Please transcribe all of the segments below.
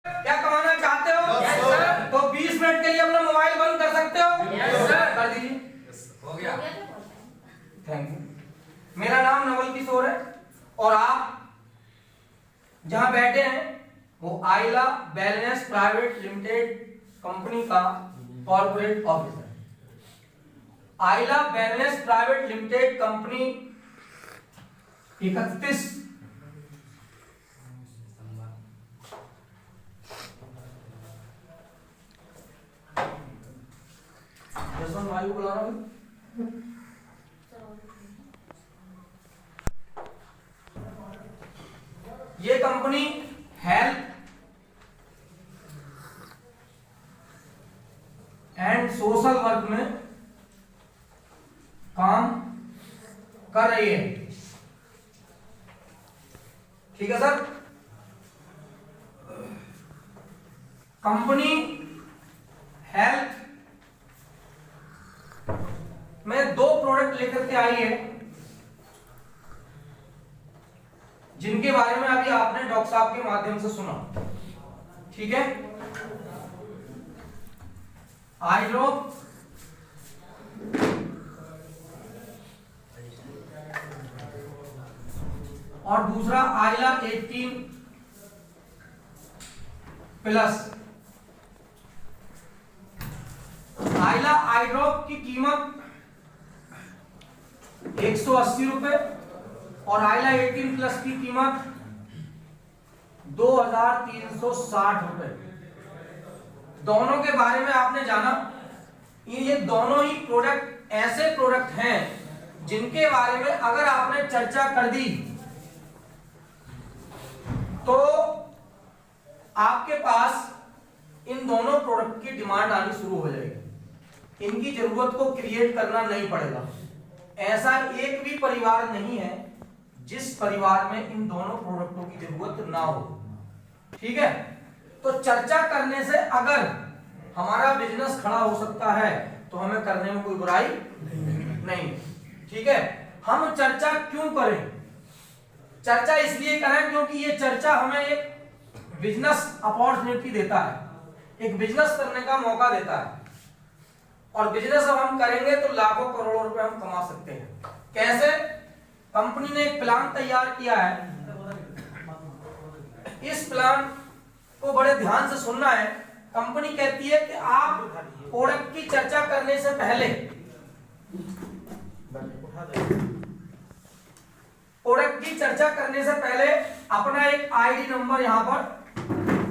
क्या कमाना चाहते हो? Yes sir. तो 20 मिनट के लिए अपना मोबाइल बंद कर सकते हो? Yes sir. कर दीजिए। हो गया। Thank you. मेरा नाम नवल किशोर है और आप जहां बैठे हैं वो Aila wellness private limited company का कॉर्पोरेट ऑफिस है। Aila wellness private limited company 31 Jaswant Vayu बुला रहा हूं। ये कंपनी हेल्थ एंड सोशल वर्क में काम कर रही है। ठीक है सर। कंपनी हेल्थ में 2 प्रोडक्ट लेकर के आई है जिनके बारे में अभी आपने डॉक्टर साहब के माध्यम से सुना। ठीक है। आई ड्रॉप और दूसरा आइला 18 प्लस। आइला आई ड्रॉप की कीमत 180 रुपए और आइला 18 प्लस की कीमत 2360 रुपए। दोनों के बारे में आपने जाना। ये दोनों ही प्रोडक्ट ऐसे प्रोडक्ट हैं जिनके बारे में अगर आपने चर्चा कर दी तो आपके पास इन दोनों प्रोडक्ट की डिमांड आनी शुरू हो जाएगी। इनकी जरूरत को क्रिएट करना नहीं पड़ेगा। ऐसा एक भी परिवार नहीं है जिस परिवार में इन दोनों प्रोडक्टों की जरूरत ना हो। ठीक है। तो चर्चा करने से अगर हमारा बिजनेस खड़ा हो सकता है तो हमें करने में कोई बुराई नहीं। ठीक है। हम चर्चा क्यों करें? चर्चा इसलिए करें क्योंकि ये चर्चा हमें एक बिजनेस अपॉर्चुनिटी देता है, एक बिजनेस करने का मौका देता है। और बिजनेस अब हम करेंगे तो लाखों करोड़ों रुपए हम कमा सकते हैं। कैसे? कंपनी ने एक प्लान तैयार किया है। इस प्लान को बड़े ध्यान से सुनना है। कंपनी कहती है कि आप प्रोडक्ट की चर्चा करने से पहले अपना एक आईडी नंबर यहां पर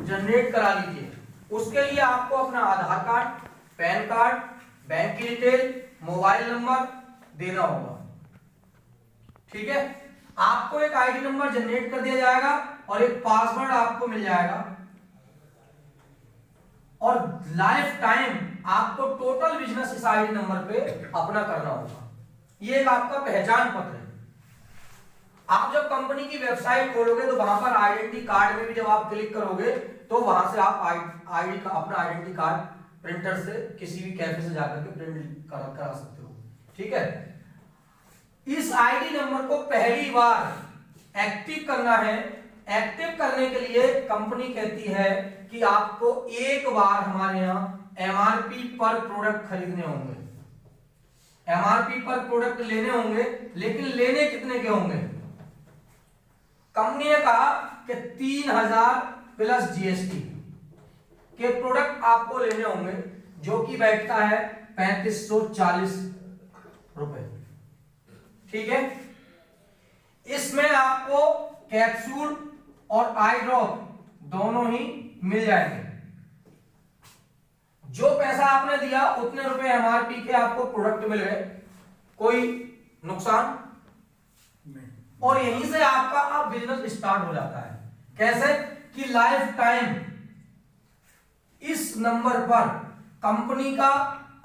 जनरेट करा लीजिए। उसके लिए आपको अपना आधार कार्ड, पैन कार्ड, बैंक की डिटेल, मोबाइल नंबर देना होगा। ठीक है। आपको एक आईडी नंबर जनरेट कर दिया जाएगा और एक पासवर्ड आपको मिल जाएगा और लाइफ टाइम आपको टोटल बिजनेस इस आईडी नंबर पे अपना करना होगा। ये एक आपका पहचान पत्र है। आप जब कंपनी की वेबसाइट खोलोगे तो वहां पर आइडेंटिटी कार्ड में भी जब आप क्लिक करोगे तो वहां से आप आईडी का अपना आइडेंटिटी कार्ड प्रिंटर से किसी भी कैफे से जाकर के प्रिंट करा सकते हो। ठीक है। इस आईडी नंबर को पहली बार एक्टिव करना है। एक्टिव करने के लिए कंपनी कहती है कि आपको एक बार हमारे यहाँ एमआरपी पर प्रोडक्ट खरीदने होंगे, एमआरपी पर प्रोडक्ट लेने होंगे। लेकिन लेने कितने के होंगे? कंपनी ने कहा कि 3000 प्लस जीएसटी के प्रोडक्ट आपको लेने होंगे, जो कि बैठता है 3540 रुपए। ठीक है। इसमें आपको कैप्सूल और आई ड्रॉप दोनों ही मिल जाएंगे। जो पैसा आपने दिया उतने रुपए एमआरपी के आपको प्रोडक्ट मिल गए, कोई नुकसान नहीं। और यहीं से आपका अब बिजनेस स्टार्ट हो जाता है। कैसे? कि लाइफ टाइम इस नंबर पर कंपनी का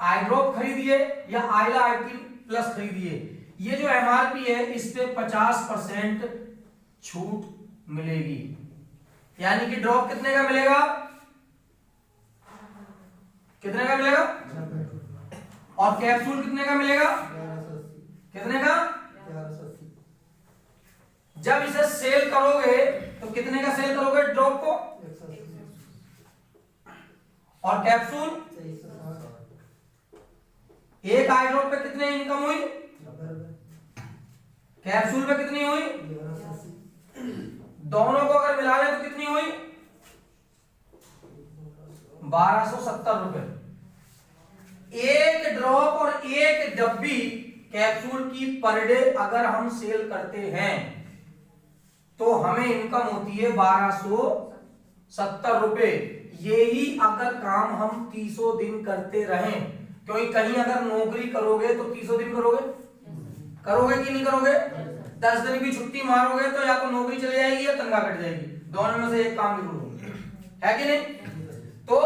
आई ड्रॉप खरीदिए या आइला 18 प्लस खरीदिए, ये जो एमआरपी है इस पे 50% छूट मिलेगी। यानी कि ड्रॉप कितने का मिलेगा? कितने का मिलेगा? और कैप्सूल कितने का मिलेगा? कितने का? जब इसे सेल करोगे तो कितने का सेल करोगे ड्रॉप को? और कैप्सूल एक आई ड्रॉप पे कितने इनकम हुई, कैप्सूल पे कितनी हुई, दोनों को अगर मिला लें तो कितनी हुई 1270 रुपए। एक ड्रॉप और एक डब्बी कैप्सूल की पर डे अगर हम सेल करते हैं तो हमें इनकम होती है 1270 रुपए। यही अगर काम हम 30 दिन करते रहें, क्योंकि कहीं अगर नौकरी करोगे तो 30 दिन करोगे कि नहीं करोगे, 10 दिन की छुट्टी मारोगे तो या तो नौकरी चली जाएगी या तनख्वाह कट जाएगी, दोनों में से एक काम जरूर होगा, है कि नहीं। तो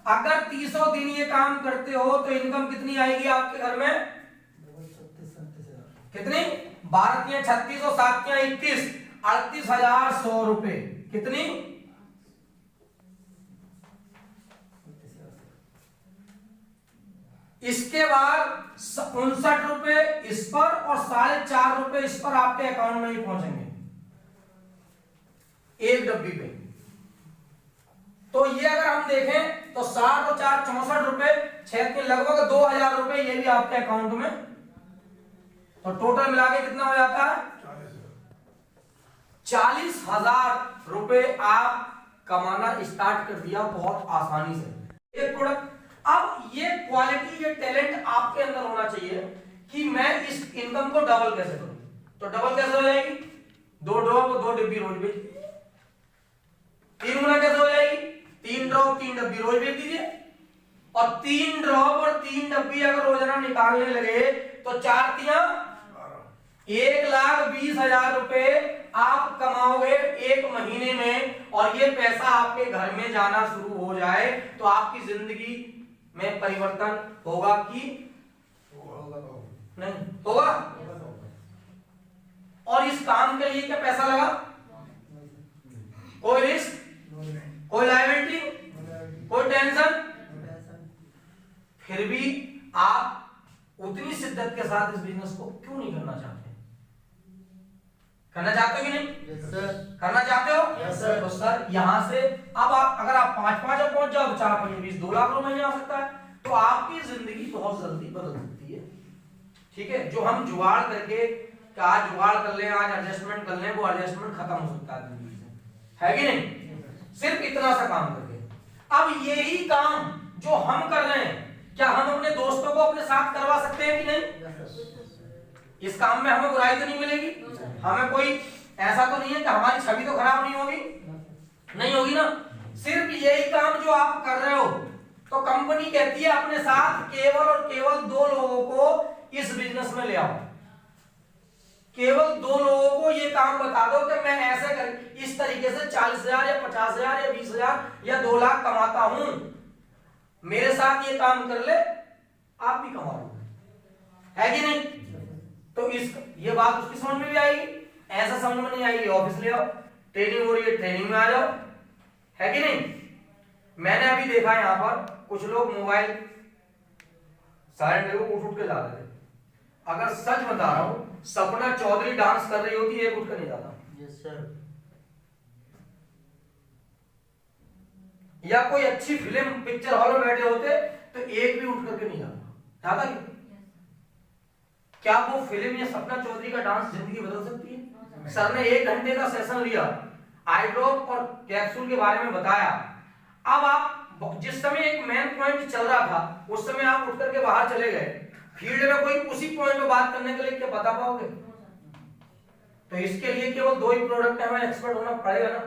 अगर 30 दिन ये काम करते हो तो इनकम कितनी आएगी आपके घर में, कितनी 12 36 और 7 21 38,100 रुपए। कितनी, इसके बाद 59 रुपए इस पर और 4.5 रुपए इस पर आपके अकाउंट में ही पहुंचेंगे एक डब्बी पे। तो ये अगर हम देखें तो 60 और 4 64 रुपए, 6 के लगभग 2000 रुपए ये भी आपके अकाउंट में, तो टोटल मिला के कितना हो जाता है 40,000 रुपए आप कमाना स्टार्ट कर दिया बहुत आसानी से एक प्रोडक्ट। अब ये क्वालिटी, ये टैलेंट आपके अंदर होना चाहिए कि मैं इस इनकम को डबल कैसे करूं। तो डबल कैसे हो जाएगी, 2 ड्रॉप और 2 डिब्बी रोज बेच दीजिए। 3 गुना कैसे हो जाएगी, 3 ड्रॉप 3 डब्बी रोज बेच दीजिए। और 3 ड्रॉप और 3 डब्बी अगर रोजाना निकालने लगे तो 4 तिया 1,20,000 रुपए आप कमाओगे एक महीने में। और ये पैसा आपके घर में जाना शुरू हो जाए तो आपकी जिंदगी में परिवर्तन होगा कि नहीं होगा। और इस काम के लिए क्या पैसा लगा, कोई रिस्क, कोई लायबिलिटी, कोई टेंशन, फिर भी आप उतनी शिद्दत के साथ इस बिजनेस को क्यों नहीं करना चाहते, करना चाहते हो कि नहीं? yes, sir. करना चाहते हो? yes, sir. तो सर यहां से अब आप अगर आप 5-5 अब पहुंच जाओ तो 4-5-20 2 लाख रुपए महीने आ सकता है। तो आपकी जिंदगी बहुत जल्दी बदल सकती है। ठीक है, जो हम जुगाड़ करके आज जुगाड़ कर लें, आज एडजस्टमेंट कर लें, वो एडजस्टमेंट खत्म हो सकता है जिंदगी से, है कि नहीं? सिर्फ इतना सा काम करके। अब यही काम जो हम कर रहे हैं, क्या हम अपने दोस्तों को अपने साथ करवा सकते हैं कि नहीं? इस काम में हमें बुराई तो नहीं मिलेगी, हमें कोई ऐसा तो नहीं है कि हमारी छवि तो खराब नहीं होगी, नहीं होगी ना। सिर्फ यही काम जो आप कर रहे हो तो कंपनी कहती है अपने साथ केवल और केवल 2 लोगों को इस बिजनेस में ले आओ। केवल 2 लोगों को ये काम बता दो कि मैं ऐसे कर इस तरीके से 40,000 या 50,000 या 20,000 या 2 लाख कमाता हूं, मेरे साथ ये काम कर ले, आप भी कमा लो, है कि नहीं? तो इस ये बात उसकी समझ में भी आएगी। ऐसा समझ में नहीं आएगी, ऑफिस ले आओ, ट्रेनिंग हो रही है ट्रेनिंग में आ जाओ, है कि नहीं? मैंने अभी देखा यहां पर कुछ लोग मोबाइल साइलेंट करके उठ के जाते थे। अगर सच बता रहा हूं, सपना चौधरी डांस कर रही होती है, उठ कर नहीं जाता। yes, sir. या कोई अच्छी फिल्म पिक्चर हॉल में बैठे होते तो एक भी उठ करके नहीं जाता। जाता क्यों? क्या वो फिल्म या सपना चौधरी का डांस जिंदगी बदल सकती है? सर ने 1 घंटे का सेशन लिया, आई ड्रॉप और कैप्सूल के बारे में बताया। अब आप जिस समय एक मेन पॉइंट चल रहा था उस समय आप उठ करके बाहर चले गए, फील्ड में कोई उसी पॉइंट पे बात करने के लिए क्या बता पाओगे? तो इसके लिए केवल 2 ही प्रोडक्ट हमें एक्सपर्ट होना पड़ेगा ना,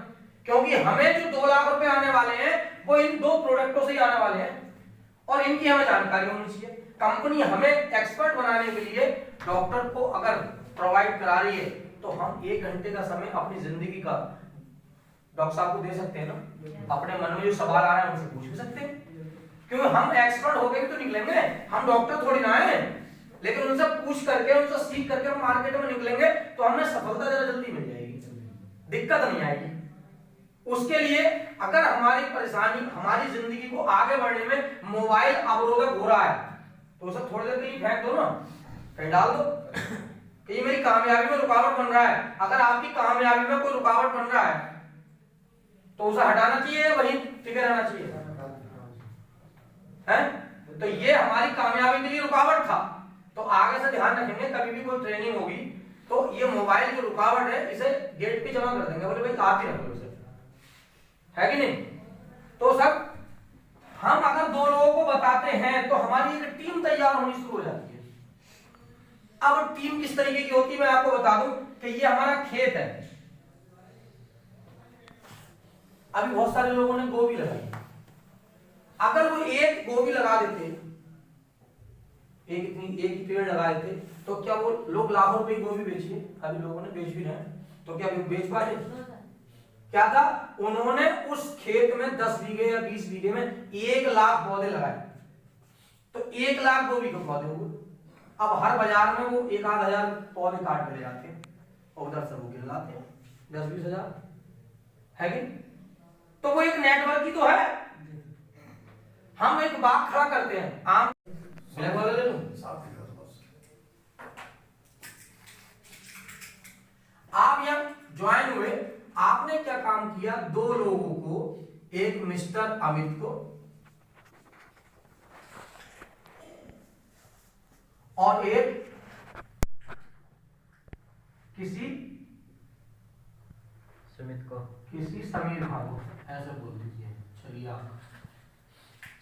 क्योंकि हमें जो 2 लाख रुपए आने वाले हैं वो इन 2 प्रोडक्टों से ही आने वाले हैं और इनकी हमें जानकारी होनी चाहिए। कंपनी हमें एक्सपर्ट बनाने के लिए डॉक्टर को अगर प्रोवाइड करा रही है तो हम 1 घंटे का समय अपनी जिंदगी का डॉक्टर साहब को दे सकते हैं ना। अपने मन में जो सवाल आ रहा है उनसे पूछ भी सकते हैं, क्योंकि हम एक्सपर्ट हो गए तो निकलेंगे, हम डॉक्टर थोड़ी ना है, लेकिन उनसे पूछ करके उनसे सीख करके हम मार्केट में निकलेंगे तो हमें सफलता जरा जल्दी मिल जाएगी, दिक्कत नहीं आएगी। उसके लिए अगर हमारी परेशानी हमारी जिंदगी को आगे बढ़ने में मोबाइल अवरोधक हो रहा है तो उसे थोड़ी देर के लिए फेंक दो ना, कहीं डाल दो कि ये मेरी कामयाबी में रुकावट बन रहा है। अगर आपकी कामयाबी में कोई रुकावट बन रहा है तो उसे हटाना चाहिए, वहीं टिके रहना चाहिए, है। तो ये हमारी कामयाबी के लिए रुकावट था। तो आगे से ध्यान रखेंगे, कभी भी कोई ट्रेनिंग होगी तो ये मोबाइल जो रुकावट है इसे गेट पे जमा कर देंगे, बोले भाई आप ही रख लो इसे, है कि नहीं। तो सब हम अगर दो लोगों को बताते हैं तो हमारी एक टीम तैयार होनी शुरू हो जाती है। अब टीम किस तरीके की होती है मैं आपको बता दूं कि ये हमारा खेत है, अभी बहुत सारे लोगों ने गोभी लगाई, अगर वो एक गोभी लगा देते, एक ही पेड़ लगाए थे, तो क्या वो लोग लाखों रुपए की गोभी बेचिए, अभी लोगों ने बेच भी रहे हैं, तो क्या बेच पाए? क्या था, उन्होंने उस खेत में 10 बीघे या 20 बीघे में 1 लाख पौधे लगाए, तो 1 लाख गोभी के पौधे हुए। अब हर बाजार में वो 1-आध हजार पौधे काट के ले जाते हैं और उधर से वो गिर लाते हैं 10-20 हजार, है कि? तो वो एक नेटवर्क ही तो है। हम एक बात खड़ा करते हैं, आम ब्लैक वाला ले लूं, आप यहां ज्वाइन हुए, आपने क्या काम किया, 2 लोगों को, एक मिस्टर अमित को और एक किसी सुमित को, किसी समीर खान को, ऐसे बोल दीजिए, चलिए आप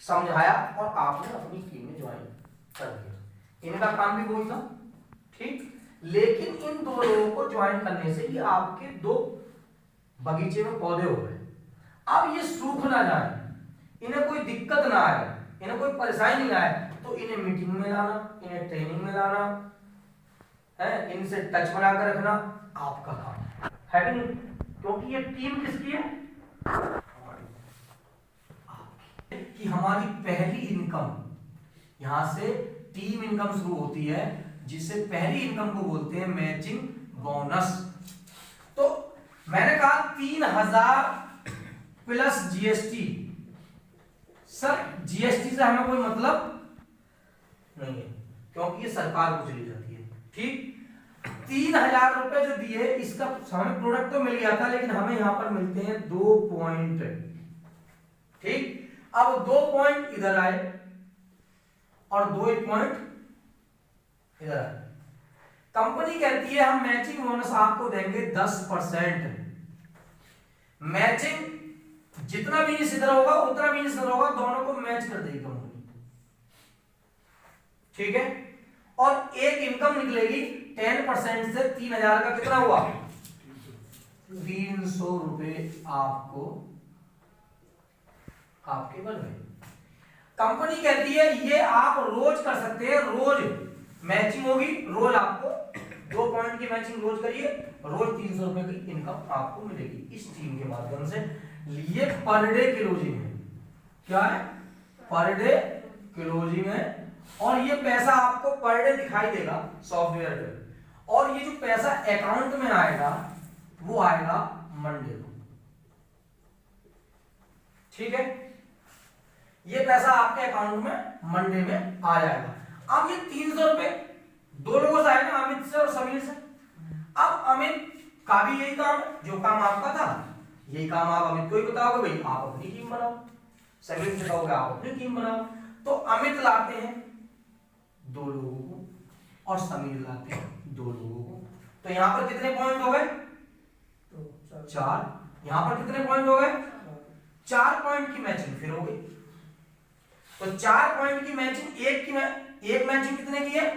समझाया और आपने अपनी टीम में ज्वाइन कर दिया। इनका काम भी वही था, ठीक। लेकिन इन 2 लोगों को ज्वाइन करने से ये आपके 2 बगीचे में पौधे हो गए। अब ये सूख ना जाए, इन्हें कोई दिक्कत ना आए, इन्हें कोई परेशानी नहीं आए, तो इन्हें मीटिंग में लाना, इन्हें ट्रेनिंग में लाना है, इनसे टच बना कर रखना आपका काम है कि नहीं? क्योंकि ये टीम किसकी है, कि हमारी पहली इनकम यहां से टीम इनकम शुरू होती है, जिसे पहली इनकम को बोलते हैं मैचिंग बोनस। तो मैंने कहा 3000 प्लस जीएसटी। सर जीएसटी से हमें कोई मतलब नहीं है, क्योंकि ये सरकार को चली जाती है, ठीक। 3000 रुपए जो दिए, इसका हमें प्रोडक्ट तो मिल गया था, लेकिन हमें यहां पर मिलते हैं 2 पॉइंट, ठीक। अब 2 पॉइंट इधर आए और 2 पॉइंट इधर आए। कंपनी कहती है हम मैचिंग बोनस आपको देंगे 10%। मैचिंग जितना बिजनेस इधर होगा उतना बिजनेस इधर होगा, दोनों को मैच कर देगी कंपनी, ठीक है। और एक इनकम निकलेगी 10% से 3000 का कितना हुआ, 300 रुपए आपको आपके बन गए। कंपनी कहती है ये आप रोज कर सकते हैं, रोज मैचिंग होगी, रोज आपको 2 पॉइंट की मैचिंग रोज करिए, रोज 300 रुपए की इनकम आपको मिलेगी इस टीम के माध्यम से। ये पर डे क्लोजिंग है, क्या है, पर डे क्लोजिंग है। और ये पैसा आपको पर डे दिखाई देगा सॉफ्टवेयर पे, और ये जो पैसा अकाउंट में आएगा वो आएगा मंडे को, ठीक है। ये पैसा आपके अकाउंट में मंडे में आ जाएगा। अब ये 300 रुपए 2 लोगों से आए ना, अमित से और समीर से। अब अमित का भी यही काम है, जो काम आपका था यही काम आप अमित को ही बताओगे, भाई आप अपनी टीम बनाओ, समीर से कहोगे आप अपनी टीम बनाओ। तो अमित लाते हैं 2 लोगों को और समीर लाते हैं 2 लोगों को। तो यहां पर कितने पॉइंट हो गए, 4। यहां पर कितने पॉइंट हो गए, 4 पॉइंट की मैचिंग फिर हो गई। तो 4 पॉइंट की मैचिंग, एक मैचिंग कितने की है,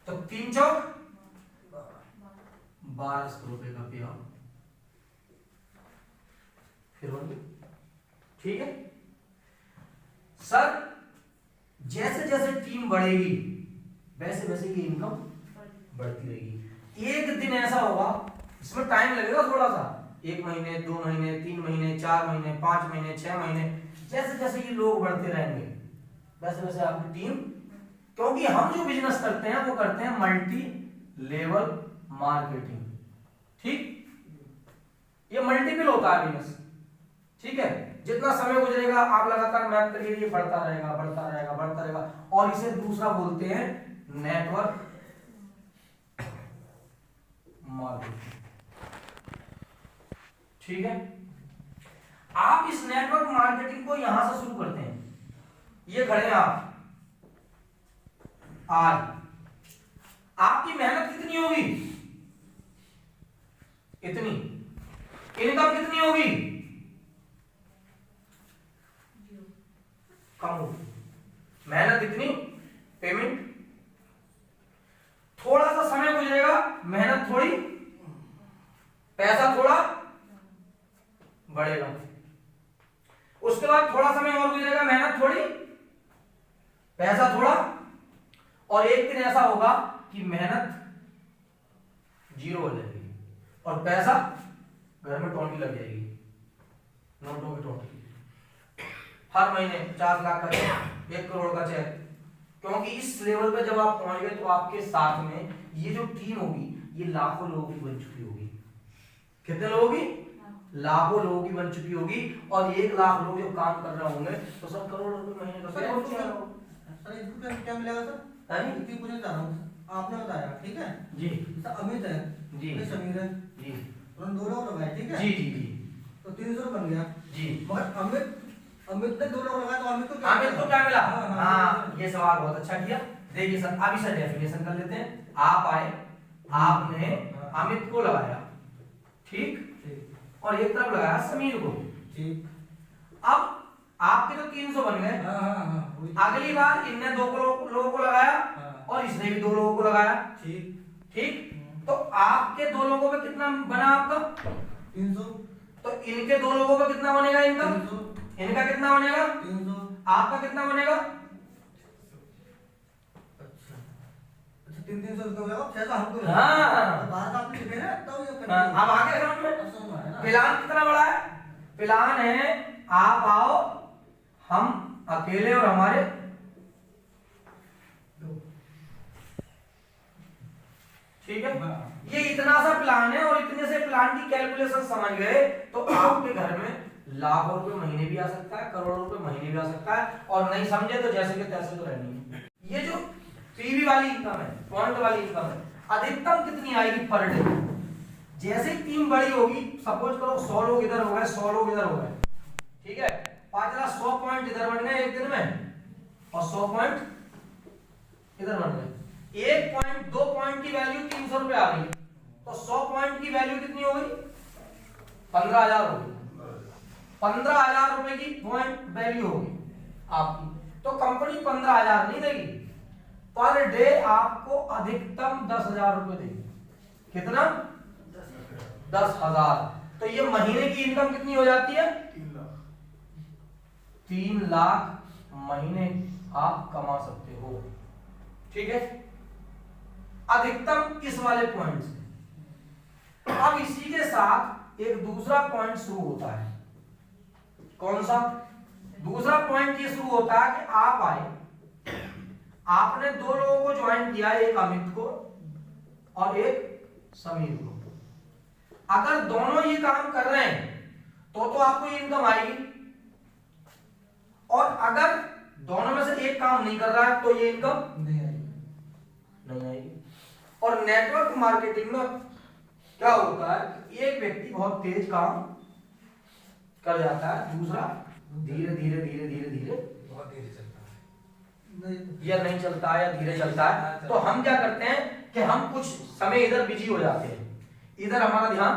तो 3 चौक 1200 रुपए का पे आउट फिर हो गई, ठीक है। सर जैसे जैसे टीम बढ़ेगी वैसे वैसे ये इनकम बढ़ती रहेगी। एक दिन ऐसा होगा, इसमें टाइम लगेगा थोड़ा सा, 1 महीने 2 महीने 3 महीने 4 महीने 5 महीने 6 महीने, जैसे जैसे ये लोग बढ़ते रहेंगे वैसे वैसे आपकी टीम, क्योंकि हम जो बिजनेस करते हैं वो करते हैं मल्टी लेवल मार्केटिंग, ठीक। ये मल्टीपल होता है बिजनेस, ठीक है। जितना समय गुजरेगा आप लगातार मैप करिए, ये बढ़ता रहेगा बढ़ता रहेगा बढ़ता रहेगा, और इसे दूसरा बोलते हैं नेटवर्क मार्केटिंग, ठीक है। आप इस नेटवर्क मार्केटिंग को यहां से शुरू करते हैं, ये खड़े हैं आप, आज आपकी मेहनत कितनी होगी, इतनी, इनकम कितनी होगी, कम होगी, मेहनत इतनी, पेमेंट, थोड़ा सा समय गुजरेगा, मेहनत थोड़ी, पैसा थोड़ा बढ़ेगा, उसके बाद थोड़ा समय और गुजरेगा, मेहनत थोड़ी, पैसा थोड़ा, और एक दिन ऐसा होगा कि मेहनत जीरो हो जाएगी और पैसा घर में टोंटी लग जाएगी, नोटों की टोंटी, हर महीने 50 लाख का चेक, 1 करोड़ का चेक, क्योंकि इस लेवल पे जब आप पहुंच गए तो आपके साथ में ये जो टीम होगी ये लाखों लोगों की बन चुकी होगी। कितने लोगों की? लाखों लोगों की बन चुकी होगी, और 1 लाख लोग जब काम कर रहे होंगे तो सर करोड़ रुपए महीने का सर इसको क्या मिलेगा सर? इतनी पूछना चाह रहा हूँ, आपने बताया ठीक है जी, अमित है जी, समीर है जी, उन्होंने 2 लोग लगाए, ठीक है जी, जी, जी, तो 300 बन गया जी। मगर अमित ने 2 लोग लगाए तो अमित को क्या मिला? हाँ, हाँ, ये सवाल बहुत अच्छा किया। देखिए सर, अभी सर डेफिनेशन कर लेते हैं। आप आए, आपने अमित को लगाया, ठीक, और एक तरफ लगाया समीर को, ठीक, अब आपके तो 300 बन गए। अगली बार इनने 2 लोगों को लगाया और इसने भी 2 लोगों को लगाया, ठीक, ठीक, तो आपके 2 लोगों पे कितना बना आपका? 300, तो इनके 2 लोगों पे कितना बनेगा इनका? 300, इनका कितना बनेगा? 300, आपका कितना बनेगा? अच्छा 300 हो गया, 600 हमको मिला। हाँ, बात आपने लिखे ना तो ये अब आगे समझ में प्लान कितना बड़ा है? प्लान है आप आओ, हम अकेले और हमारे ठीक है, ये इतना सा प्लान है, और इतने से प्लान की कैलकुलेशन समझ गए तो आपके घर में लाखों रुपए महीने भी आ सकता है, करोड़ों रुपए महीने भी आ सकता है, और नहीं समझे तो जैसे के तैसे तो रहनी है। ये जो पीवी वाली इनकम है, पॉइंट वाली इनकम है, अधिकतम कितनी आएगी पर डे? जैसे ही टीम बड़ी होगी, सपोज करो 100 लोग इधर हो गए, 100 लोग इधर हो गए, ठीक है, 100 पॉइंट इधर बन गए एक दिन में, और 100 पॉइंट इधर बन गए। 1 पॉइंट 2 पॉइंट की वैल्यू 300 रुपए आ गई, तो 100 पॉइंट की वैल्यू कितनी हो गई? 15,000 हो गई। 15,000 रुपए की पॉइंट वैल्यू होगी आपकी, तो कंपनी 15,000 नहीं देगी, पर डे आपको अधिकतम 10,000 रुपए देगी। कितना? 10,000। तो ये महीने की इनकम कितनी हो जाती है? 3 लाख महीने आप कमा सकते हो, ठीक है, अधिकतम इस वाले पॉइंट से। अब इसी के साथ एक दूसरा पॉइंट शुरू होता है। कौन सा दूसरा पॉइंट? ये शुरू होता है कि आप आए, आपने 2 लोगों को ज्वाइन किया, एक अमित को और एक समीर को। अगर दोनों ही काम कर रहे हैं तो आपको इनकम आएगी, और अगर दोनों में से एक काम नहीं कर रहा है तो ये इनकम नहीं आएगी। और नेटवर्क मार्केटिंग में क्या होता है कि एक व्यक्ति बहुत तेज काम कर जाता है, दूसरा धीरे धीरे धीरे धीरे धीरे बहुत धीरे चलता है, या नहीं चलता है या धीरे चलता है। तो हम क्या करते हैं कि हम कुछ समय इधर बिजी हो जाते हैं, इधर हमारा ध्यान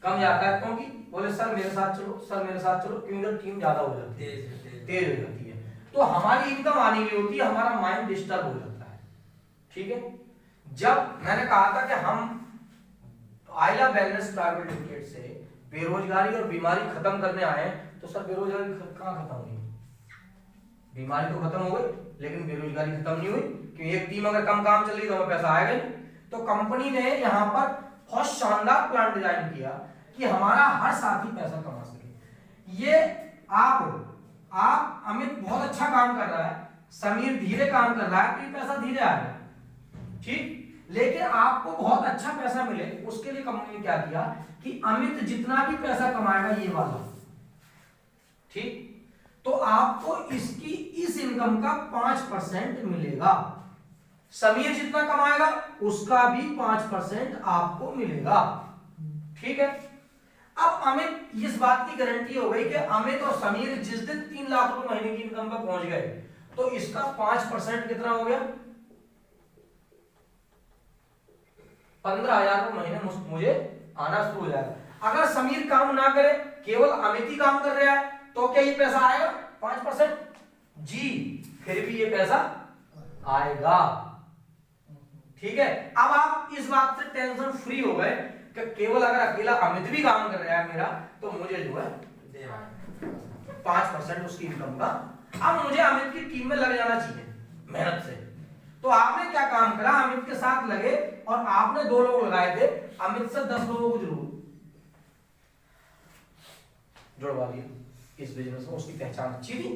कम जाता है, क्योंकि बोले सर मेरे साथ चलो, सर मेरे साथ चलो, क्योंकि इधर टीम ज्यादा हो जाती है, तेज हो जाती है, तो हमारी इनकम आनी भी होती है, हमारा माइंड डिस्टर्ब हो जाता है, ठीक है। जब मैंने कहा था कि हम आइला वेलनेस प्राइवेट लिमिटेड से बेरोजगारी और बीमारी खत्म करने आए, तो सर बेरोजगारी कहाँ खत्म हुई? बीमारी तो खत्म हो गई, लेकिन बेरोजगारी खत्म नहीं हुई, क्योंकि एक टीम अगर कम काम चल रही तो हमें पैसा आएगा नहीं। तो कंपनी ने यहाँ पर बहुत शानदार प्लान डिजाइन किया कि हमारा हर साथी पैसा कमा सके। ये आप अमित बहुत अच्छा काम कर रहा है, समीर धीरे काम कर रहा है, तो ये पैसा धीरे आएगा, ठीक, लेकिन आपको बहुत अच्छा पैसा मिले उसके लिए कंपनी ने क्या किया कि अमित जितना भी पैसा कमाएगा ये वाला, ठीक, तो आपको इसकी इस इनकम का 5% मिलेगा। समीर जितना कमाएगा उसका भी 5% आपको मिलेगा, ठीक है। अब अमित, इस बात की गारंटी हो गई कि अमित और समीर जिस दिन 3 लाख रुपए महीने की इनकम पर पहुंच गए तो इसका 5% कितना हो गया? 15,000 महीने मुझे आना शुरू हो जाएगा। अगर समीर काम ना करे, केवल अमित ही काम कर रहा है, तो क्या ये पैसा आएगा 5%? जी, फिर भी ये पैसा आएगा। ठीक है, अब आप इस बात से टेंशन फ्री हो गए कि केवल अगर अकेला अमित भी काम कर रहा है मेरा, तो मुझे जो है 5% उसकी इनकम का। अब मुझे अमित की टीम में लग जाना चाहिए मेहनत से। तो आपने क्या काम करा, अमित के साथ लगे और आपने 2 लोग लगाए थे, अमित से 10 लोगों को जरूर जुड़वा दिया इस बिजनेस में। उसकी पहचान अच्छी थी,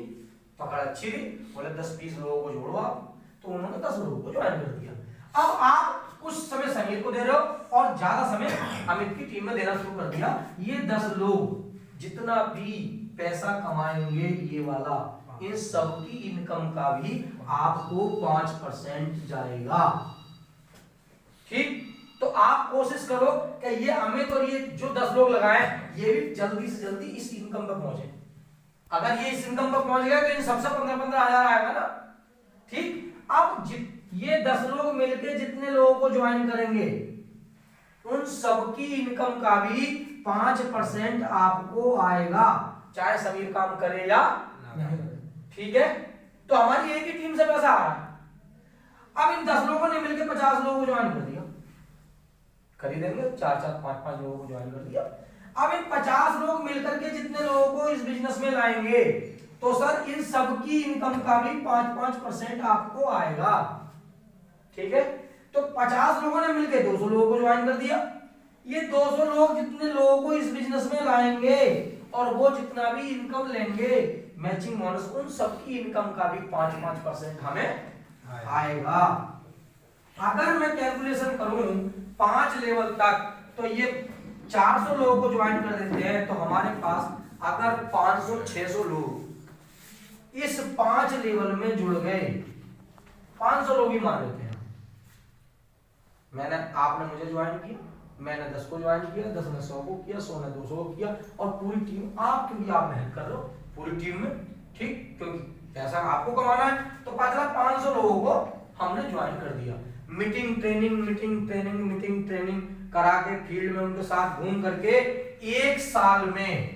पकड़ अच्छी थी, बोले 10-20 लोगों को जोड़ो आप, तो उन्होंने 10 लोगों को ज्वाइन कर दिया। अब आप कुछ समय समीर को दे रहे हो और ज्यादा समय अमित की टीम में देना शुरू कर दिया। ये 10 लोग जितना भी पैसा कमाएंगे ये वाला, इन सब की इनकम का भी आपको 5% जाएगा। ठीक, तो आप कोशिश करो कि ये अमित और ये जो 10 लोग लगाए ये भी जल्दी से जल्दी इस इनकम पर पहुंचे। अगर ये इस इनकम पर पहुंच गया तो इन सबसे 15-15 हजार आएगा ना। ठीक, अब ये 10 लोग मिलकर जितने लोगों को ज्वाइन करेंगे उन सबकी इनकम का भी 5% आपको आएगा, चाहे समीर काम करे या नहीं। ठीक है, तो हमारी एक ही टीम से पैसा आ रहा है। अब इन 10 लोगों ने मिलकर 50 लोगों को ज्वाइन कर दिया, खरीदेंगे 4-4, 5-5 लोगों को ज्वाइन कर दिया। अब इन 50 लोग मिलकर के जितने लोगों को इस बिजनेस में लाएंगे, तो सर इन सबकी इनकम का भी 5-5% आपको आएगा। ठीक है, तो 50 लोगों ने मिलकर 200 लोगों को ज्वाइन कर दिया। ये 200 लोग जितने लोगों को इस बिजनेस में लाएंगे और वो जितना भी इनकम लेंगे मैचिंग बोनस, उन सबकी इनकम का भी 5-5% हमें आएगा। अगर मैं कैलकुलेशन करूं 5 लेवल तक, तो ये 400 लोगों को ज्वाइन कर देते हैं, तो हमारे पास अगर 500-600 लोग इस 5 लेवल में जुड़ गए, 500 लोग ही मान लेते हैं, आपने मुझे ज्वाइन किया, मैंने 10 को ज्वाइन किया, 10 ने 100 को किया, 100 ने 200 को किया, और पूरी टीम आप, क्योंकि आप मेहनत कर रहे हो पूरी टीम में, ठीक, क्योंकि पैसा आपको कमाना है, तो 500 लोगों को हमने ज्वाइन कर दिया। मीटिंग ट्रेनिंग करा के फील्ड में उनके साथ घूम करके 1 साल में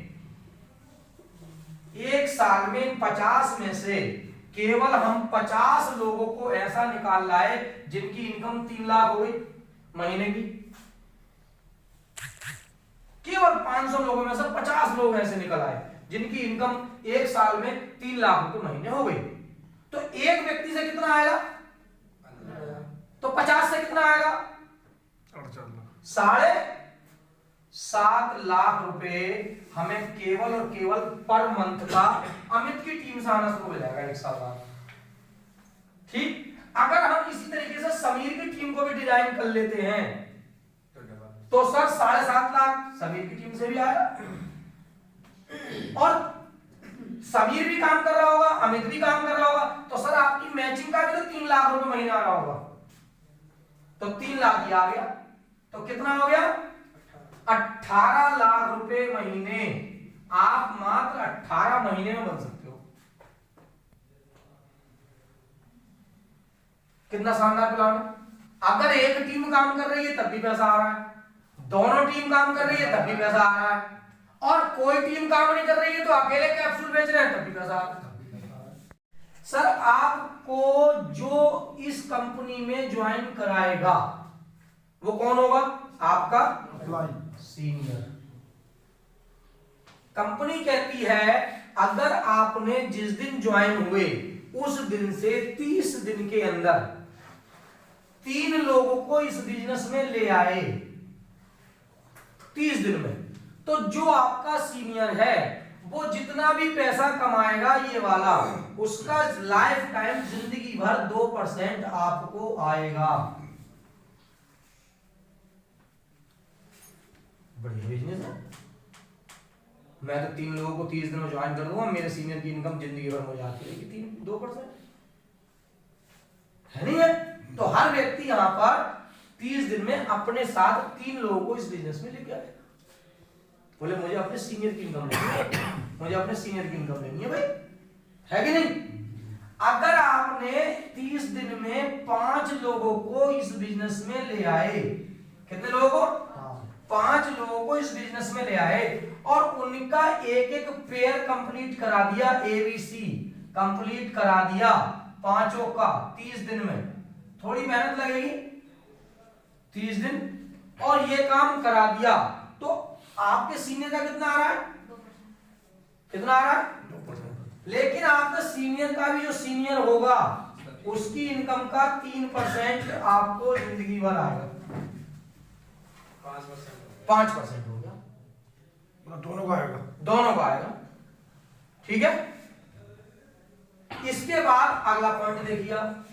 50 में से केवल हम 50 लोगों को ऐसा निकाल लाए जिनकी इनकम 3 लाख हो गई महीने की। केवल 500 लोगों में से 50 लोग ऐसे निकल आए जिनकी इनकम 1 साल में 3 लाख रुपए महीने हो गई। तो एक व्यक्ति से कितना आएगा? तो 50 से कितना आएगा? 7.5 लाख रुपए हमें केवल और केवल पर मंथ का अमित की टीम से आना शुरू हो जाएगा 1 साल बाद। ठीक, अगर हम इसी तरीके से समीर की टीम को भी डिजाइन कर लेते हैं तो सर 7.5 लाख समीर की टीम से भी आएगा, और समीर भी काम कर रहा होगा, अमित भी काम कर रहा होगा, तो सर आपकी मैचिंग का भी तो 3 लाख रुपए महीना आ रहा होगा। तो 3 लाख ही आ गया, तो कितना हो गया? 18 लाख रुपए महीने। आप मात्र 18 महीने में बन सकते हो। कितना शानदार प्लान है। अगर एक टीम काम कर रही है तब भी पैसा आ रहा है, दोनों टीम काम कर रही है तब भी पैसा आ रहा है, और कोई टीम काम नहीं कर रही है तो अकेले कैप्सूल बेच रहे हैं तब भी पैसा आ रहा है। सर आपको जो इस कंपनी में ज्वाइन कराएगा वो कौन होगा? आपका सीनियर। कंपनी कहती है अगर आपने जिस दिन ज्वाइन हुए उस दिन से 30 दिन के अंदर 3 लोगों को इस बिजनेस में ले आए 30 दिन में, तो जो आपका सीनियर है वो जितना भी पैसा कमाएगा ये वाला, उसका लाइफ टाइम जिंदगी भर 2% आपको आएगा। बढ़िया बिजनेस है। मैं तो 3 लोगों को 30 दिन में ज्वाइन कर दूंगा, मेरे सीनियर की इनकम जिंदगी भर हो जाती है 2% है, नहीं है? तो हर व्यक्ति यहां पर 30 दिन में अपने साथ 3 लोगों को इस बिजनेस में लेके आएगा। बोले मुझे अपने सीनियर की इनकम लेनी है, मुझे अपने सीनियर की इनकम लेनी है भाई, है कि नहीं? अगर आपने 30 दिन में 5 लोगों को इस बिजनेस में ले आए, कितने लोगों को? 5 लोगों को इस बिजनेस में ले आए और उनका एक एक पेयर कंप्लीट करा दिया, ABC कंप्लीट करा दिया 5 का 30 दिन में। थोड़ी मेहनत लगेगी 30 दिन, और ये काम करा दिया तो आपके सीनियर का कितना आ रहा है? कितना आ रहा है? 2%। लेकिन आपका सीनियर का भी जो सीनियर होगा उसकी इनकम का 3% आपको जिंदगी भर आएगा। 5% हो गया, दोनों का आएगा, दोनों का आएगा। ठीक है, इसके बाद अगला पॉइंट देखिए आप,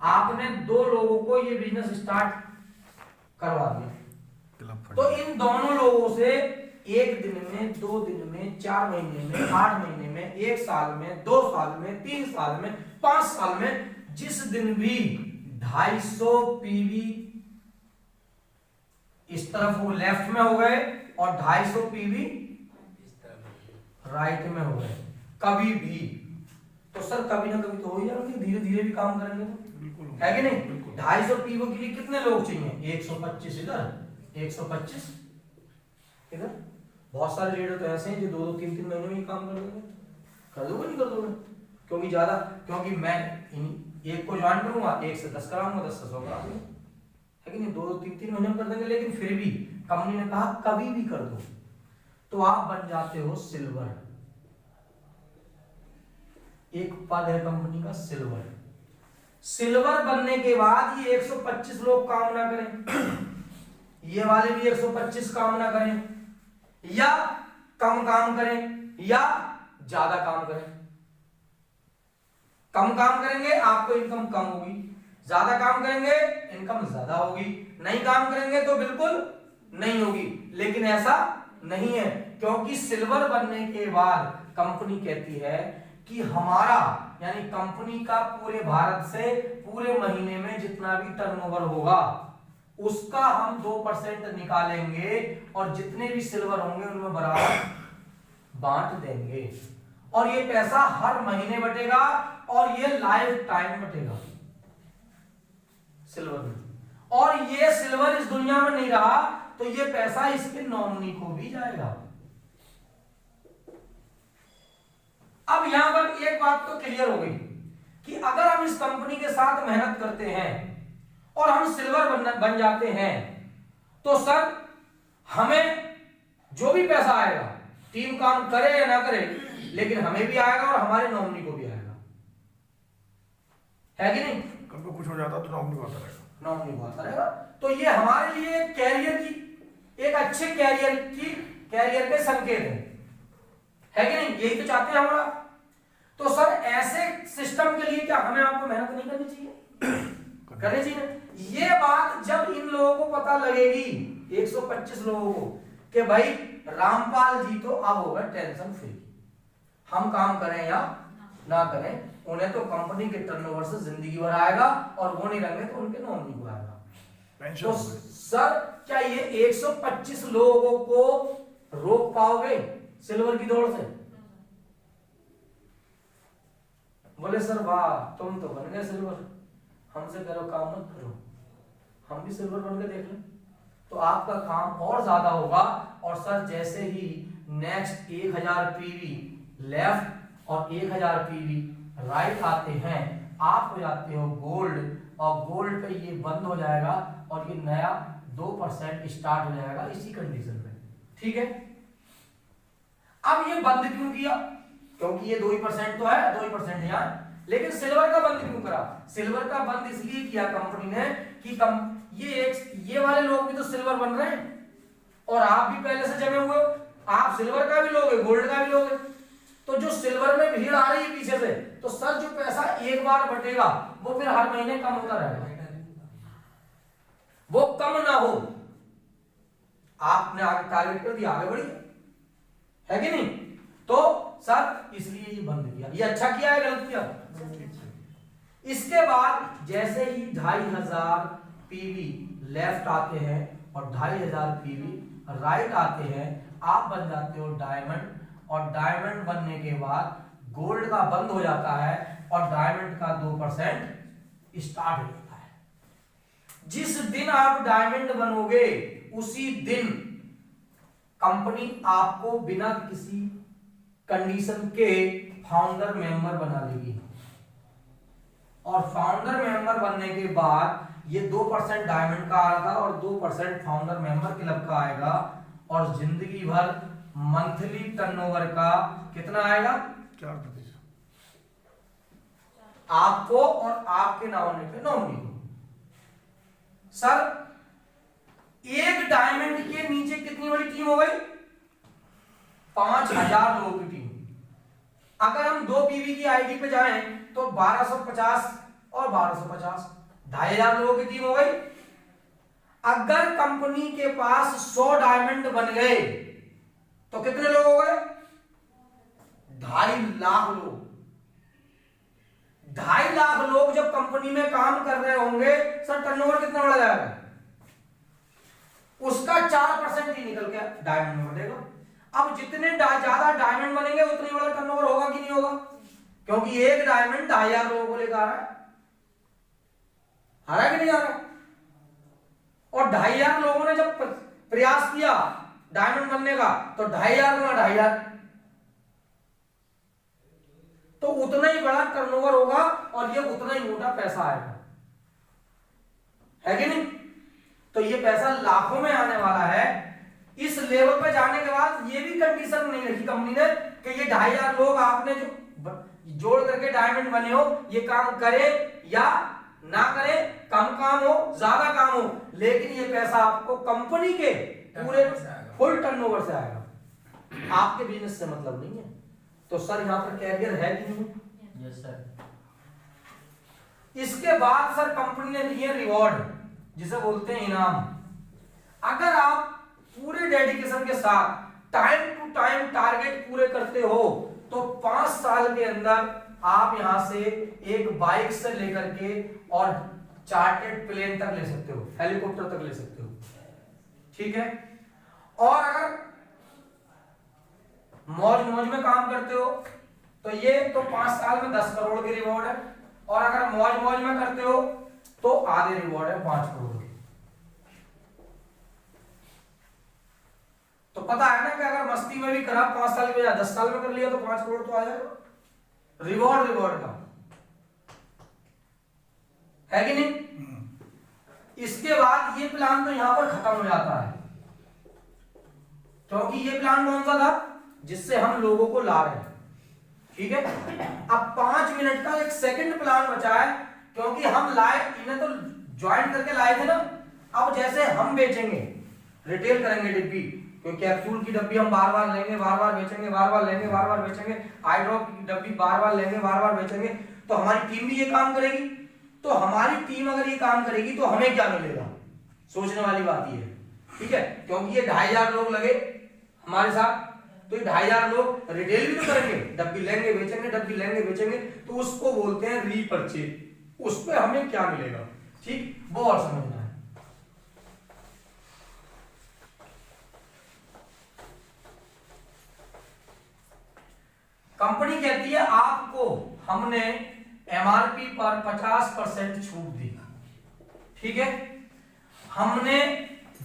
आपने 2 लोगों को ये बिजनेस स्टार्ट करवा दिया, तो इन दोनों लोगों से 1 दिन में, 2 दिन में, 4 महीने में, 8 महीने में, 1 साल में, 2 साल में, 3 साल में, 5 साल में, जिस दिन भी 250 PV इस तरफ वो लेफ्ट में हो गए और 250 PV राइट में हो गए, कभी भी, तो सर कभी ना कभी तो हो ही जाएंगे, धीरे धीरे भी काम करेंगे तो, है कि नहीं? 250 PV के लिए कितने लोग चाहिए? 125 इधर, 125 इधर। बहुत सारे लीडर तो ऐसे हैं जो 2-2, 3-3 महीने में ही काम कर देंगे। कर दोगे नहीं कर दोगे? क्योंकि ज्यादा, क्योंकि मैं एक को ज्वाइन करूंगा, 1 से 10 कराऊंगा, 10 से 100 करा दूंगा, है कि नहीं? 2-2, 3-3 महीने में कर देंगे, लेकिन फिर भी कंपनी ने कहा कभी भी कर दो, तो आप बन जाते हो सिल्वर। एक पद है कंपनी का सिल्वर। सिल्वर बनने के बाद ये 125 लोग काम ना करें, ये वाले भी 125 काम ना करें, या कम काम करें या ज्यादा काम करें। कम काम करेंगे आपको इनकम कम होगी, ज्यादा काम करेंगे इनकम ज्यादा होगी, नहीं काम करेंगे तो बिल्कुल नहीं होगी। लेकिन ऐसा नहीं है, क्योंकि सिल्वर बनने के बाद कंपनी कहती है कि हमारा यानी कंपनी का पूरे भारत से पूरे महीने में जितना भी टर्नओवर होगा उसका हम 2% निकालेंगे और जितने भी सिल्वर होंगे उनमें बराबर बांट देंगे, और ये पैसा हर महीने बटेगा और ये लाइफ टाइम बटेगा सिल्वर में। और ये सिल्वर इस दुनिया में नहीं रहा तो ये पैसा इसके नॉमिनी को भी जाएगा। अब यहां पर एक बात तो क्लियर हो गई कि अगर हम इस कंपनी के साथ मेहनत करते हैं और हम सिल्वर बन जाते हैं तो सर हमें जो भी पैसा आएगा, टीम काम करे या ना करे, लेकिन हमें भी आएगा और हमारे नॉमिनी को भी आएगा, है कि नहीं? कल को कुछ हो जाता तो नॉमिनी को आता रहेगा, नॉमिनी को आता रहेगा। तो ये हमारे लिए कैरियर की एक अच्छे कैरियर के संकेत है कि नहीं? यही तो चाहते हैं हमारा। तो सर ऐसे सिस्टम के लिए क्या हमें आपको मेहनत नहीं करनी चाहिए? करनी चाहिए। ये बात जब इन लोगों को पता लगेगी, 125 लोगों को, कि भाई रामपाल जी तो अब हो गए टेंशन फ्री, हम काम करें या ना करें, उन्हें तो कंपनी के टर्नओवर से जिंदगी भर आएगा और वो नहीं रहेंगे तो उनके नॉमिनी को आएगा। तो सर क्या ये 125 लोगों को रोक पाओगे सिल्वर की दौड़ से? बोले सर वाह तुम तो बन गए सिल्वर, हमसे करो काम मत करो, हम भी सिल्वर बन के देख लें, तो आपका काम और ज्यादा होगा। और सर जैसे ही नेक्स्ट 1000 PV लेफ्ट और 1000 PV राइट आते हैं, आप हो जाते हो गोल्ड, और गोल्ड पे ये बंद हो जाएगा और ये नया 2% स्टार्ट हो जाएगा इसी कंडीशन में। ठीक है, अब ये बंद क्यों किया? क्योंकि ये 2% तो है, 2% यहाँ, लेकिन सिल्वर का बंद क्यों करा? सिल्वर का बंद इसलिए किया कंपनी ने कि ये वाले लोग भी तो सिल्वर बन रहे हैं और आप भी पहले से जमे हुए हो, आप सिल्वर का भी लोगे, गोल्ड का भी लोगे, तो जो सिल्वर में भीड़ आ रही है पीछे से, तो सर जो पैसा एक बार बटेगा वो फिर हर महीने कम होता रहेगा, वो कम ना हो। आपने आगे टारगेट कर दिया, आगे बढ़िए, है कि नहीं? तो सर इसलिए ये बंद किया। ये अच्छा किया है गलत किया? इसके बाद जैसे ही 2500 PV लेफ्ट आते हैं और 2500 पीवी राइट आते हैं, आप बन जाते हो डायमंड, और डायमंड बनने के बाद गोल्ड का बंद हो जाता है और डायमंड का 2% स्टार्ट हो जाता है। जिस दिन आप डायमंड बनोगे उसी दिन कंपनी आपको बिना किसी कंडीशन के फाउंडर मेंबर बना देगी, और फाउंडर मेंबर बनने के बाद ये 2% डायमंड का आएगा और 2% फाउंडर मेंबर क्लब का आएगा, और जिंदगी भर मंथली टर्नओवर का कितना आएगा? 4%। आपको और आपके ना होने पे नॉमिनी को। सर एक डायमंड के नीचे कितनी बड़ी टीम हो गई? 5000 लोगों की टीम। अगर हम 2 पीवी की आईडी पे जाएं तो 1250 और 1250, 2500 लोगों की टीम हो गई। अगर कंपनी के पास 100 डायमंड बन गए तो कितने लोग हो गए? 2.5 लाख लोग। 2.5 लाख लोग जब कंपनी में काम कर रहे होंगे, सर टर्नओवर कितना बढ़ जाएगा? उसका 4% ही निकल के डायमंड में बढ़ेगा। अब जितने ज्यादा डायमंड बनेंगे उतनी बड़ा टर्नओवर होगा कि नहीं होगा? क्योंकि एक डायमंड 2500 लोगों को लेकर आ रहा है। आ रहा है कि नहीं आ रहा? और 2500 लोगों ने जब प्रयास किया डायमंड बनने का, तो 2500 गुना 2500, तो उतना ही बड़ा टर्नओवर होगा और ये उतना ही मोटा पैसा आएगा, है कि नहीं? तो ये पैसा लाखों में आने वाला है। इस लेवल पे जाने के बाद ये भी कंडीशन नहीं रखी कंपनी ने कि ये 2500 लोग आपने जो जोड़ करके डायमंड बने हो, ये काम करे या ना करे, कम काम हो ज्यादा काम हो, लेकिन ये पैसा आपको कंपनी के पूरे फुल टर्नओवर से आएगा, आपके बिजनेस से मतलब नहीं है। तो सर यहां पर कैरियर है कि नहीं? Yes sir. इसके बाद सर कंपनी ने दिए रिवॉर्ड, जिसे बोलते हैं इनाम। अगर आप पूरे डेडिकेशन के साथ टाइम टू टाइम टारगेट पूरे करते हो तो 5 साल के अंदर आप यहां से एक बाइक से लेकर के और चार्टर्ड प्लेन तक ले सकते हो, हेलीकॉप्टर तक ले सकते हो, ठीक है? और अगर मौज मौज में काम करते हो तो ये तो 5 साल में 10 करोड़ के रिवॉर्ड है, और अगर मौज मौज में करते हो तो आधे रिवॉर्ड है 5 करोड़। तो पता है ना कि अगर मस्ती में भी करा 5 साल में या 10 साल में कर लिया तो 5 करोड़ तो आ जाएगा रिवॉर्ड का, है कि नहीं? इसके बाद ये प्लान तो यहां पर खत्म हो जाता है, क्योंकि ये प्लान कौन सा था? जिससे हम लोगों को ला रहे हैं, ठीक है? अब 5 मिनट का एक सेकंड प्लान बचा है, क्योंकि हम लाए, इन्हें तो ज्वाइन करके लाए थे ना। अब जैसे हम बेचेंगे, रिटेल करेंगे डिब्बी, क्योंकि कैप्सूल की डब्बी हम बार बार लेंगे, बार बार बेचेंगे, बार बार लेंगे, बार बार बेचेंगे, आई ड्रॉप की डब्बी बार बार लेंगे, बार बार बेचेंगे, तो हमारी टीम भी ये काम करेगी। तो हमारी टीम अगर ये काम करेगी तो हमें क्या मिलेगा? सोचने वाली बात ये है, ठीक है? क्योंकि ये 2500 लोग लगे हमारे साथ, तो ये 2500 लोग रिटेल भी तो करेंगे, डब्बी लेंगे बेचेंगे, डब्बी लेंगे बेचेंगे, तो उसको बोलते हैं रीपरचेज। उस पर हमें क्या मिलेगा, ठीक? वो और समझना है। कंपनी कहती है आपको हमने एमआरपी पर 50% छूट दी, ठीक है? हमने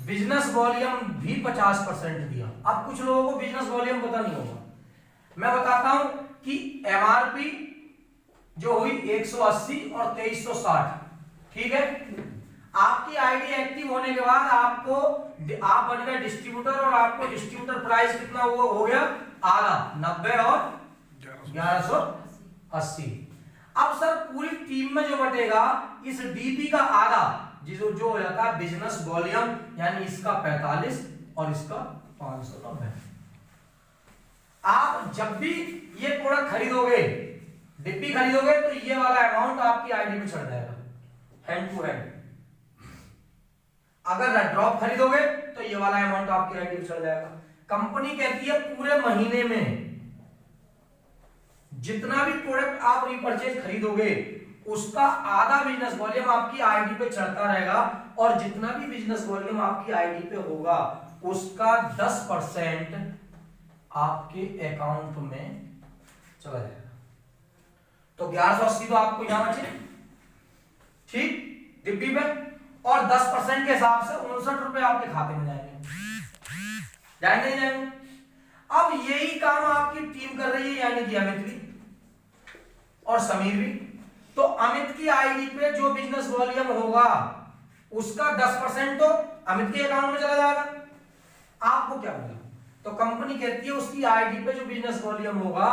बिजनेस वॉल्यूम भी 50% दिया। अब कुछ लोगों को बिजनेस वॉल्यूम पता नहीं होगा, मैं बताता हूं कि एमआरपी जो हुई 180 और 2360, ठीक है? आपकी आईडी एक्टिव होने के बाद आपको, आप बन गए डिस्ट्रीब्यूटर, और आपको डिस्ट्रीब्यूटर प्राइस कितना हुआ? हो गया आधा, 90 और 1180। अब सर पूरी टीम में जो बटेगा इस डीपी का आधा, जो हो जाता है बिजनेस वॉल्यूम, यानी इसका 45 और इसका 590। आप जब भी ये प्रोडक्ट खरीदोगे, डिब्बी खरीदोगे, तो ये वाला अमाउंट आपकी आईडी में चढ़ जाएगा हैंड टू हैंड। अगर ड्रॉप खरीदोगे तो ये वाला अमाउंट आपकी आईडी में चढ़ जाएगा। कंपनी कहती है पूरे महीने में जितना भी प्रोडक्ट आप रीपरचेज खरीदोगे उसका आधा बिजनेस वॉल्यूम आपकी आईडी पे चढ़ता रहेगा और जितना भी बिजनेस वॉल्यूम आपकी आईडी पे होगा उसका 10% आपके अकाउंट में चला जाएगा। तो 1180 तो आपको यहां बचे, ठीक, डिब्बी में, और 10% के हिसाब से 59 रुपए आपके खाते में जाएंगे, जाएंगे नहीं जाएंगे? अब यही काम आपकी टीम कर रही है, यानी कि अमित भी और समीर भी। तो अमित की आईडी पे जो बिजनेस वॉल्यूम होगा उसका 10% तो अमित के अकाउंट में चला जाएगा। आपको क्या मिला? तो कंपनी कहती है उसकी आईडी पे जो बिजनेस वॉल्यूम होगा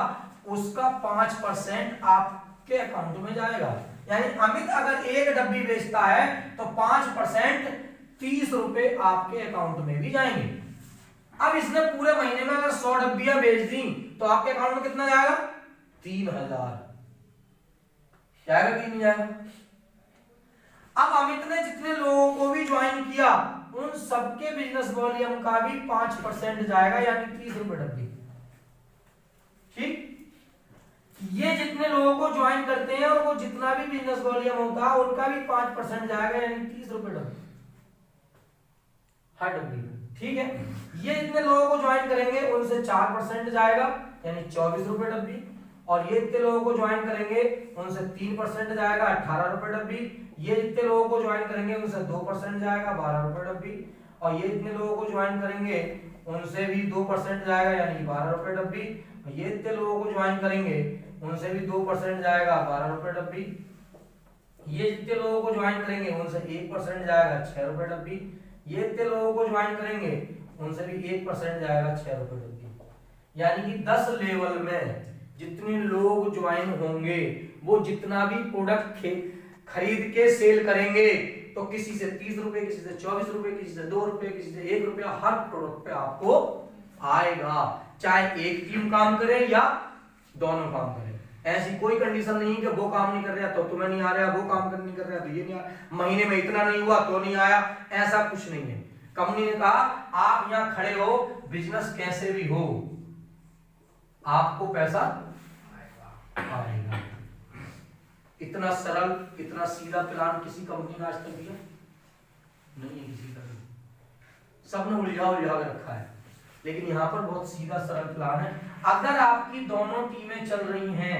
उसका 5% आपके अकाउंट में जाएगा। यानी अमित अगर एक डब्बी बेचता है तो 5% 30 रुपए आपके अकाउंट में भी जाएंगे। अब इसने पूरे महीने में अगर 100 डब्बियां बेच दी तो आपके अकाउंट में कितना जाएगा? 3000 जाएगा कि नहीं जाएगा? अब अमित ने जितने लोगों को भी ज्वाइन किया उन सबके बिजनेस वॉल्यूम का भी 5% जाएगा, यानी 30 रुपए डब्बी, ठीक। ये जितने लोगों को ज्वाइन करते हैं और वो जितना भी बिजनेस वॉल्यूम होता है उनका भी 5% जाएगा, यानी 30 रुपए डब्बी हर डब्बी में, ठीक है। ये जितने लोगों को ज्वाइन करेंगे उनसे 4% जाएगा, यानी 24 रुपए डब्बी, और ये जितने लोगों को ज्वाइन करेंगे उनसे 3% जाएगा, 18 रुपए डब्बी। ये जितने लोगों को ज्वाइन करेंगे उनसे 2% जाएगा, 12 रुपए डब्बी, और ये जितने लोगों को ज्वाइन करेंगे उनसे भी 2% जाएगा, यानी 12 रुपए डब्बी। ये जितने लोगों को ज्वाइन करेंगे उनसे भी 2% जाएगा, 12 रुपए डब्बी। ये जितने लोगों को ज्वाइन करेंगे उनसे 1% जाएगा, 6 रुपए डब्बी। ये जितने लोगों को ज्वाइन करेंगे उनसे भी 1% जाएगा, 6 रुपए डब्बी। यानी कि 10 लेवल में जितने लोग ज्वाइन होंगे वो जितना भी प्रोडक्ट खरीद के सेल करेंगे तो किसी से 30 रुपए, किसी से 24 रुपए, किसी से 2 रुपए, किसी से 1 रुपया हर प्रोडक्ट पे आपको आएगा, चाहे एक टीम काम करे या दोनों काम करें। ऐसी कोई कंडीशन नहीं कि वो काम नहीं कर रहा तो तुम्हें नहीं आ रहा, वो काम नहीं कर रहा तो ये नहीं आ रहा, महीने में इतना नहीं हुआ तो नहीं आया, ऐसा कुछ नहीं है। कंपनी ने कहा आप यहां खड़े हो, बिजनेस कैसे भी हो आपको पैसा आएगा। इतना सरल, इतना सीधा प्लान किसी कंपनी ने आज तक दिया नहीं है, किसी का भी। सबने उलझा उलझा के रखा है, लेकिन यहाँ पर बहुत सीधा सरल प्लान है। अगर आपकी दोनों टीमें चल रही हैं,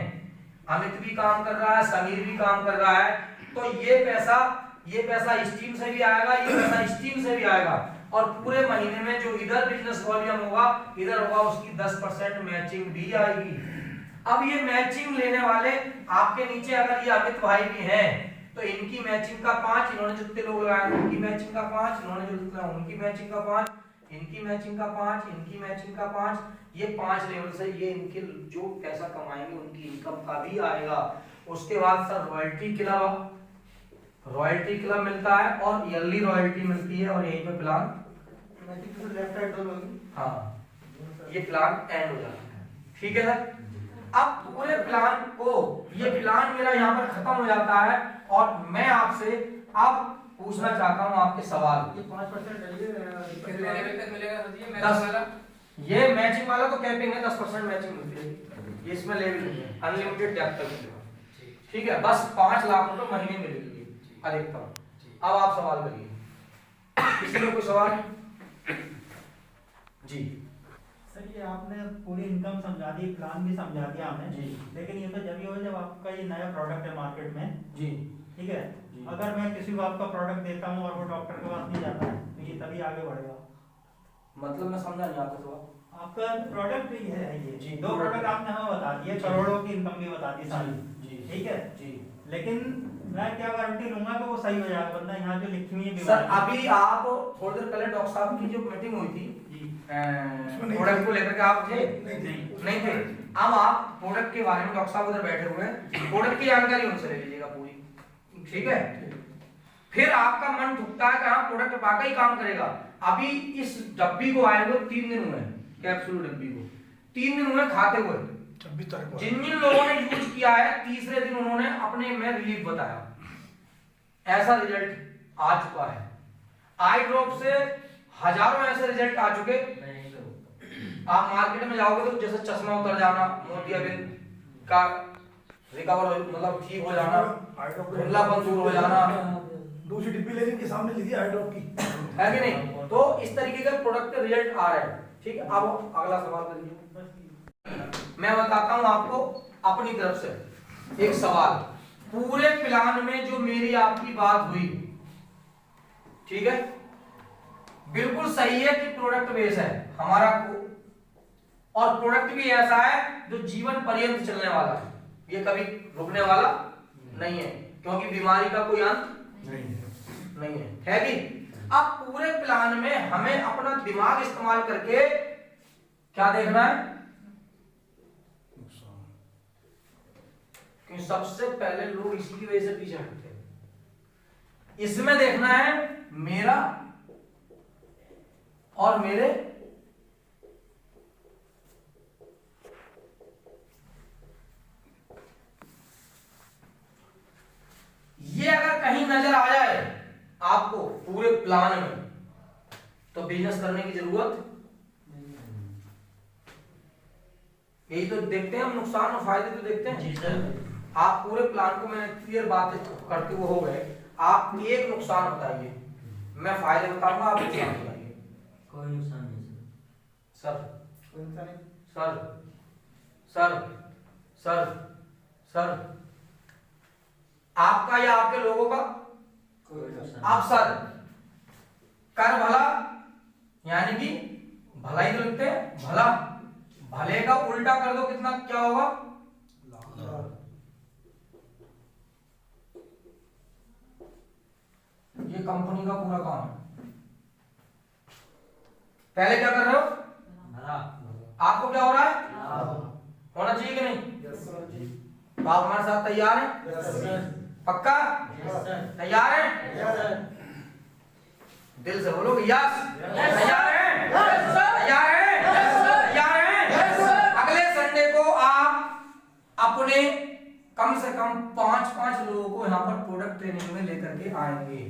अमित भी काम कर रहा है, समीर भी काम कर रहा है, तो ये पैसा इस टीम से भी आएगा, ये पैसा इस टीम से भी आएगा, और पूरे महीने में जो इधर बिजनेस वॉल्यूम होगा इधर होगा उसकी 10% मैचिंग भी आएगी। अब ये मैचिंग लेने वाले आपके नीचे अगर ये अमित भाई भी हैं तो इनकी मैचिंग का 5, इन्होंने जितने लोग लगाए उनकी मैचिंग का 5, इन्होंने जो जितना उनकी मैचिंग का 5, इनकी मैचिंग का 5, इनकी मैचिंग का 5, ये 5 लेवल से ये इनके जो पैसा कमाएंगे उनकी इनकम का भी आएगा। उसके बाद सर रॉयल्टी क्लब मिलता है और ईयरली रॉयल्टी मिलती है, और यहीं पे प्लान लेफ्ट राइट दोनों होगी। हाँ, ये प्लान एंड हो जाता है, ठीक है सर। अब पूरे प्लान को, ये प्लान मेरा यहाँ पर खत्म हो जाता है और मैं आपसे अब पूछना चाहता हूँ आपके सवाल। ये 5% है, कितने लेवल तक मिलेगा सर जी? 10 वाला ये मैचिंग वाला तो कैपिंग है, 10% मैचिंग मिलती है, ये इसमें लेवल नहीं है, अनलिमिटेड डेप्थ तक मिलेगा, ठीक है। बस 5 लाख रुपए महीने मिलेगी अधिकतम। अब आप सवाल करिए, किसी को कोई सवाल जी? सर ये आपने पूरी इनकम समझा दी, प्लान भी समझा दिया हमें जी। लेकिन ये तो जब ही हो जब आपका ये नया प्रोडक्ट है मार्केट में, जी ठीक है। जी। अगर मैं किसी को आपका प्रोडक्ट देता हूँ और वो डॉक्टर के पास नहीं जाता है तो ये तभी आगे बढ़ेगा। मतलब मैं समझा नहीं आपका सवाल। आपका प्रोडक्ट भी है ये जी, दो प्रोडक्ट आपने हमें बता दिए, करोड़ों की इनकम भी बता दी सारी, जी ठीक है जी। लेकिन मैं क्या गारंटी लूंगा कि वो सही हो जाएगा? बंदा यहाँ जो लिखी हुई है सर अभी आप थोड़ी देर पहले डॉक्टर साहब की जो मीटिंग हुई थी प्रोडक्ट को लेकर के, आप थे नहीं थे? अब आप प्रोडक्ट के बारे में, डॉक्टर साहब उधर बैठे हुए हैं, प्रोडक्ट की जानकारी उनसे ले लीजिएगा पूरी, ठीक है। फिर आपका मन ठुकता है कि हाँ प्रोडक्ट वाकई काम करेगा। अभी इस डब्बी को आए हुए 3 दिन हुए, कैप्सूल डब्बी को 3 दिन हुए खाते हुए। 26 तारीख को जिन जिन लोगों ने यूज किया है तीसरे दिन उन्होंने अपने में रिलीफ बताया, ऐसा रिजल्ट आ चुका है। आई ड्रॉप से हजारों ऐसे रिजल्ट आ चुके, आप मार्केट में जाओगे तो जैसे चश्मा उतर जाना, मोतियाबिंद का रिकवर मतलब ठीक हो जाना, हाइड्रोप धुंधलापन दूर हो जाना, दूसरी डिब्बी लेकिन के सामने लिखी हाइड्रोप की। है कि नहीं? तो इस तरीके का प्रोडक्ट रिजल्ट आ रहा है। ठीक है, अब अगला सवाल करिए। मैं बताता हूं आपको अपनी तरफ से एक सवाल। पूरे प्लान में जो मेरी आपकी बात हुई, ठीक है, बिल्कुल सही है कि प्रोडक्ट बेस है हमारा, और प्रोडक्ट भी ऐसा है जो जीवन पर्यंत चलने वाला है, ये कभी रुकने वाला नहीं है, क्योंकि बीमारी का कोई अंत नहीं है कि? अब पूरे प्लान में हमें अपना दिमाग इस्तेमाल करके क्या देखना है कि सबसे पहले लोग इसी की वजह से पीछे हटते हैं। इसमें देखना है मेरा और मेरे ये अगर कहीं नजर आ जाए आपको पूरे प्लान में, तो बिजनेस करने की जरूरत, यही तो देखते हैं हम, नुकसान और फायदे तो देखते हैं। जी सर। आप पूरे प्लान को, मैंने क्लियर बात करते हुए हो गए, आप एक नुकसान बताइए, मैं फायदे बताऊंगा, आप नुकसान बताइए। कोई नुकसान नहीं सर कोई नुकसान नहीं। सर सर सर सर आपका या आपके लोगों का? कोई नुकसान आप सर कर भला, यानी कि भला ही तो लिखते हैं, भला, भले का उल्टा कर दो कितना क्या होगा? ये कंपनी का पूरा काम है। पहले क्या कर रहे हो? आपको क्या हो रहा है? होना चाहिए कि नहीं? तो आप हमारे साथ तैयार हैं? पक्का तैयार हैं? दिल से बोलो यस। तैयार हैं? तैयार हैं? तैयार हैं? अगले संडे को आप अपने कम से कम 5-5 लोगों को यहाँ पर प्रोडक्ट ट्रेनिंग में लेकर के आएंगे।